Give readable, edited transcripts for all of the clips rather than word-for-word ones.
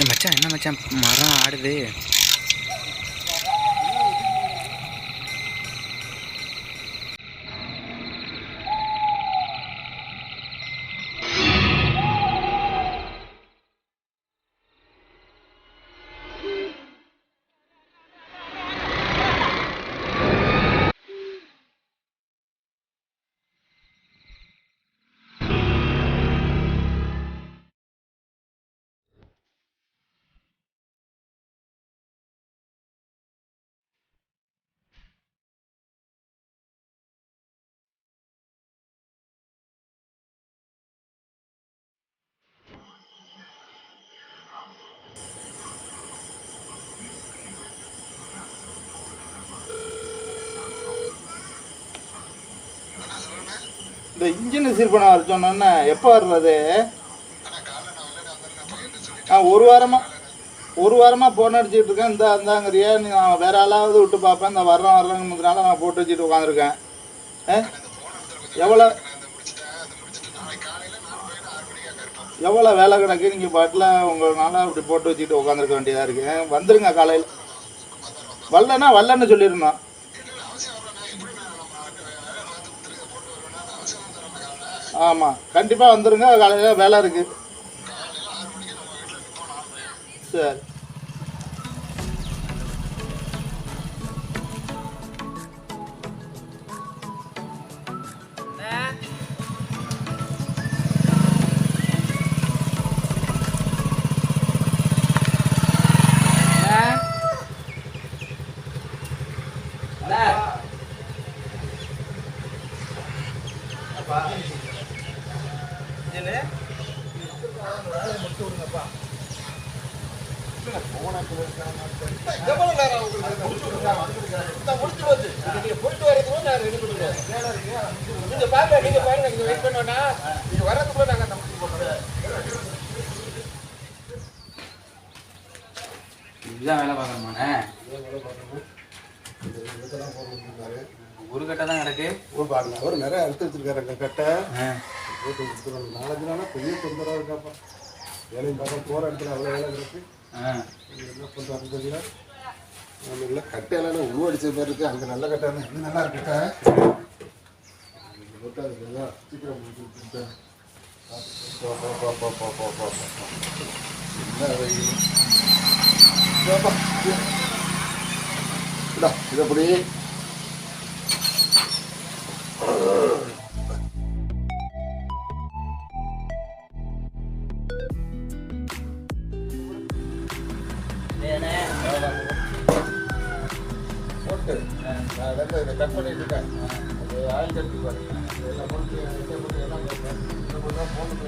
மச்சான் என்ன மச்சான் மரம் ஆடுது. இந்த இன்ஜின் சீர் பண்ண வர சொன்னோன்னா எப்போ வர்றது? ஒரு வாரமாக ஃபோன் அடிச்சுட்டு இருக்கேன். இந்தாங்கிறியா நீ நான் வேறு ஆளாவது விட்டு பார்ப்பேன். இந்த வர்றேங்கிறதுனால நான் போட்டு வச்சுட்டு உட்காந்துருக்கேன். எவ்வளோ வேலை கிடக்கு? நீங்கள் பாட்டில் உங்களால் அப்படி போட்டு வச்சுட்டு உட்காந்துருக்க வேண்டியதாக இருக்குது. வந்துடுங்க காலையில். வரலன்னு சொல்லியிருந்தோம். ஆமாம், கண்டிப்பாக வந்துடுங்க. காலையில் வேலை இருக்குது. சரி. இதுதான் வேலை பார்க்கணுமாண்ணே? ஒரு கட்டை தான் கிடக்கு. அவர் நிறைய அறுத்து வச்சிருக்காரு. அங்கே கட்டை போட்டு கொடுத்துருவாங்க. 4-5 நாளாக பெரிய தொந்தரவாக இருக்காப்பா. வேலையும் பார்த்தா போகிற இடத்துல அவ்வளோ வேலை கிடக்கு. என்ன பண்ணுறாங்க தெரியல. நம்ம இல்லை கட்டையெல்லாம் உருவடிச்ச மாதிரி இருக்குது. அங்கே நல்ல கட்டை இது நல்லா இருக்கட்டை போட்டு அது சீக்கிரம் கொடுத்தேன். இதை அப்படி போட்டு இதை கட் பண்ணிட்டு இருக்கேன். அது ஆயில் கட்டி பாருங்க. எல்லாம் போட்டு எல்லாம் போட்டு எல்லாம் போனதான் போட்டு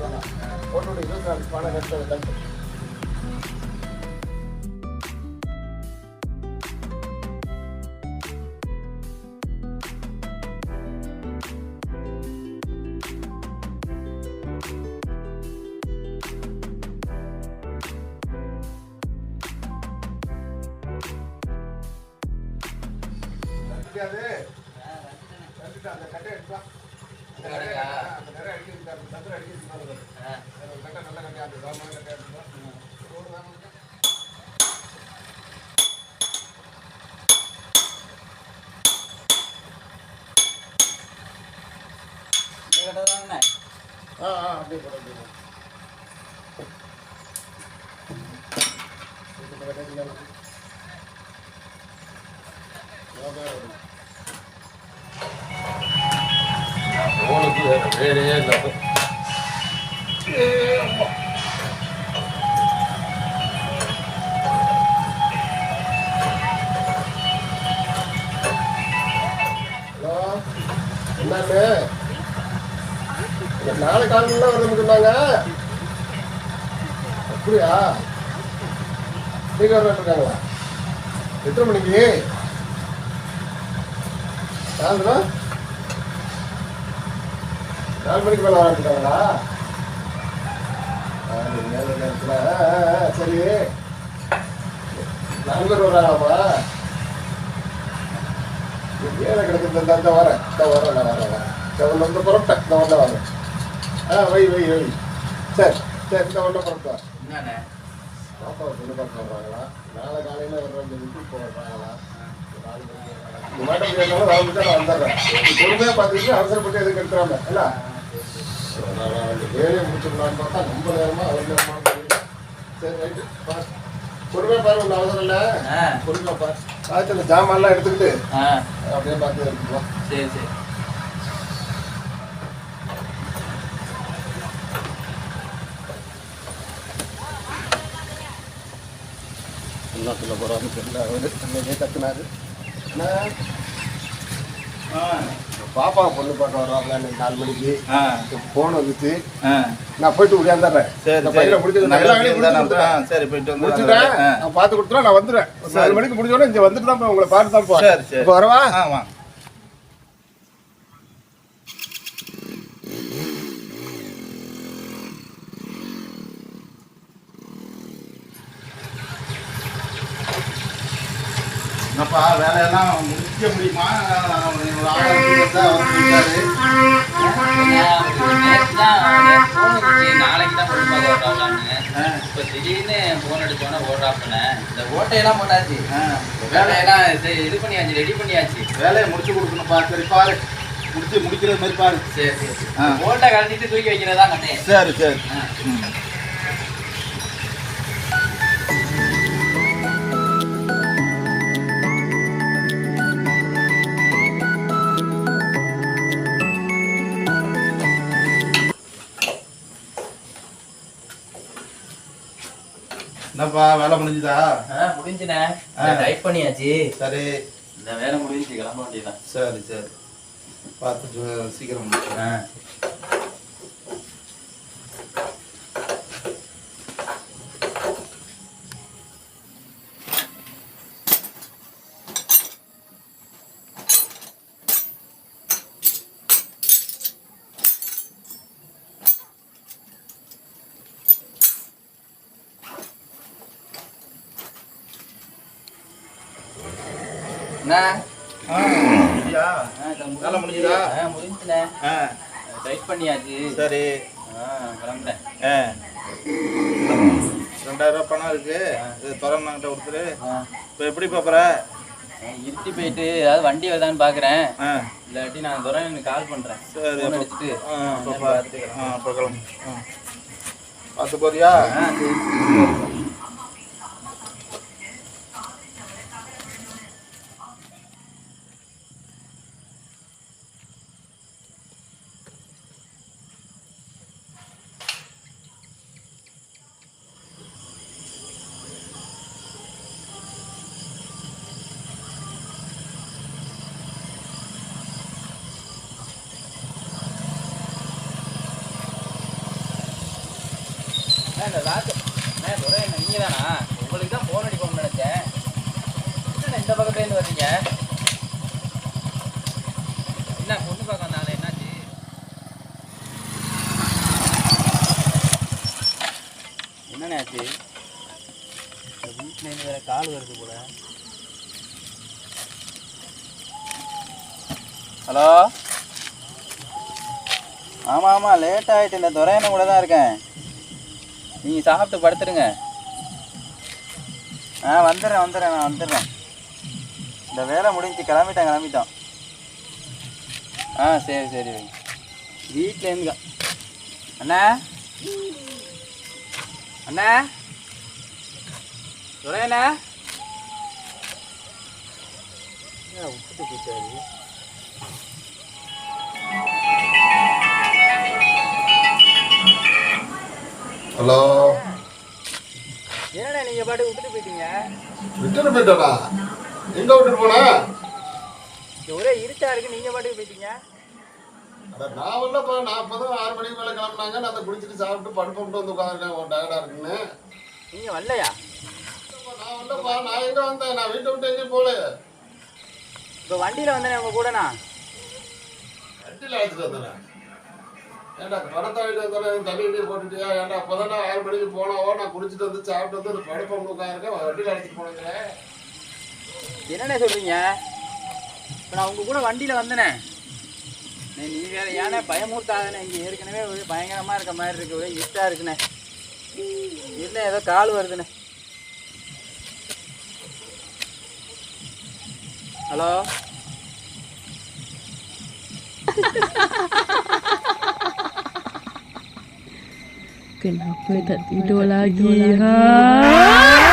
வேணாம் போட்டு 24 பானை கட்டு. அந்த கட்டை எடுத்தா அந்த நிறைய அடிக்கிறாங்க. சந்திர அடிக்கிறாங்க. கட்டை நல்ல கட்டை. அந்த சாமான கட்டை எடுத்தா அப்படியே போட வேறையே இல்லை. ஹலோ, என்னன்னு நாளை காலையில் வரணும்னு சொன்னாங்க. அப்படியா? நீங்கள் இருக்காங்களா? எத்தனை மணிக்கு? சாயந்தரம் 4 மணிக்கு மேலே வரட்டுருக்காங்களா? நேரத்தில் சரி 4 பேர் வர்றாங்கப்பா. வேலை கிடைக்கிறது. இந்த வரேன் நான் வரேன். இந்த புறப்பட்டேன். இந்த வரேன். வை வை வை. சரி சரி இந்த ஒன்றை பொறுத்தா என்னண்ணே பாப்பாவை சொல்லி பார்க்க வர்றாங்களா? நாளை காலையில் வர்றாங்க வீட்டுக்கு போகிறாங்களா? இந்த மேடம் கேட்டாலும் ராவுக்கு நான் வந்துடுறேன். பொறுமையாக பார்த்துக்கிட்டு அவசரப்பட்டு எதுக்கு எடுத்துறாங்க இல்லை? அந்த வேலையை முடிச்சுடலான்னு பார்த்தா ரொம்ப நேரமாக அவர் நேரமாக சரி ரைட்டு பாரு. பொறுமையாக பாரு, ஒன்றும் அவசரம் இல்லை. பொறுமையாக பாரு. பார்த்து அந்த ஜாமான்லாம் எடுத்துக்கிட்டு அப்படியே பார்த்து எடுத்துக்கலாம். சரி சரி. என்ன சொல்ல போகிறான்னு தெரியல. அவர் அன்னைக்கே கத்துனாரு. என்ன பாப்பா பொண்ணு பார்க்க வர்றாங்களா? இன்னைக்கு 4 மணிக்கு ஃபோன் வந்துச்சு. நான் போயிட்டு முடியாந்துடுறேன். இந்த பையனை முடிச்சு சரி போயிட்டு வந்து முடிச்சுட்டேன். நான் பார்த்து கொடுத்துறேன். நான் வந்துடுறேன். 4 மணிக்கு முடிஞ்சோடனே இங்கே வந்துட்டு தான் உங்களை பார்த்து தான் போகிறேன். இப்போ வரவா? ஆமாம். என்னப்பா வேலையெல்லாம் முடிக்க முடியுமா? ஒரு ஆள் வந்துருக்காரு. நாளைக்கு தான் ஓடுறாங்க. இப்போ திடீர்னு போன் அடிச்சோன்னா ஓடுறாப்புண்ணே. இந்த ஓட்டையெல்லாம் போட்டாச்சு. வேலையெல்லாம் இது பண்ணியாச்சு, ரெடி பண்ணியாச்சு. வேலையை முடிச்சு கொடுக்கணும்ப்பா. சரி பாரு, முடிக்கிற மாதிரி பாரு. சரி சரி. ஓட்டை கழட்டிட்டு தூக்கி வைக்கிறதா கட்டேன். சரி சரி. என்னப்பா வேலை முடிஞ்சுதா? முடிஞ்சுண்ணே. டைப் பண்ணியாச்சு. சரி இந்த வேலை முடிஞ்சு கிளம்ப வேண்டியதான். சரி சரி பார்த்து சீக்கிரம் முடிச்சு. வேலை முடிஞ்சுதா? முடிஞ்சுண்ணே. டைப் பண்ணியாச்சு. சரி கிளம்புறேன். 2000 ரூபா பணம் இருக்கு. இது திறந்தாங்கிட்ட கொடுத்துரு. இப்போ எப்படி பார்க்குற? இருட்டி போயிட்டு ஏதாவது வண்டி வருதான்னு பார்க்குறேன். இல்லாட்டி நான் துறை கால் பண்ணுறேன். சரி எடுத்துட்டு அப்போ கிளம்பு. பார்த்து போறியா? இந்த ராஜ் துறை நீங்கள் தானா? உங்களுக்கு தான் ஃபோன் அடிக்கணும்னு நினச்சேன். என்ன இந்த பக்கத்துலேருந்து வர்றீங்க? என்ன பொண்ணு பார்க்க வந்தாங்க? என்னாச்சு? என்னண்ணே ஆச்சு? வீட்டிலேருந்து வேறு கால் வருது போல. ஹலோ. ஆமாம் ஆமாம் லேட் ஆகிட்டு. இந்த துறையனை கூட தான் இருக்கேன். நீங்கள் சாப்பிட்டு படுத்துடுங்க. வந்துடுறேன் நான் வந்துடுறேன். இந்த வேலை முடிஞ்சு கிளம்பிட்டோம். சரி சரி. வீட்டிலேருந்து அண்ணா அண்ணா துறையண்ணா விட்டுட்டு போயிட்டாரு. ஹலோ. என்னண்ணா நீங்கள் பாட்டு விட்டுட்டு போயிட்டீங்க? விட்டுட்டு போயிட்டா? எங்கே விட்டுட்டு போனா? ஒரே இருட்டா இருக்கு. நீங்கள் பாட்டுக்கு போயிட்டீங்க. அதான் நான் வரலப்பா. நான் இப்போ தான் 6 மணிக்கு மேலே கிளம்புனாங்க. நான் அதை குடிச்சிட்டு சாப்பிட்டு படுப்பட்டு வந்து உட்காந்துருக்கேன். ஒரு டயர்டாக இருக்குன்னு. நீங்கள் வரலையா? நான் வரலப்பா. நான் எங்கே வந்தேன்? நான் வீட்டை விட்டு எங்கேயும் போகல. இப்போ வண்டியில் வந்தேனே உங்கள் கூடண்ணா. வண்டியில் அழைச்சிட்டு வந்தேன். ஏன்டா படத்தை வாங்கிட்டு வந்தாலும் தண்ணி தண்ணி போட்டுட்டியா? ஏன்டா அப்போ தான் நான் 6 மணிக்கு போனாவோ நான் குடிச்சிட்டு வந்து சாப்பிட்டு வந்து அந்த படுப்பை உட்காந்துருக்கேன். வண்டியில் அழைச்சிட்டு போனீங்களே. என்னண்ணே சொல்கிறீங்க? இப்போ நான் உங்கள் கூட வண்டியில் வந்தேனே. நீ வேற ஏன்னா பயமுறுத்தாதானே, இங்கே ஏற்கனவே ஒரு பயங்கரமாக இருக்க மாதிரி இருக்கு, ஒரே இருட்டாக இருக்குண்ணே. இல்லை ஏதோ கால் வருதுண்ணே. Hello Kenapa tak tidur lagi? Ha?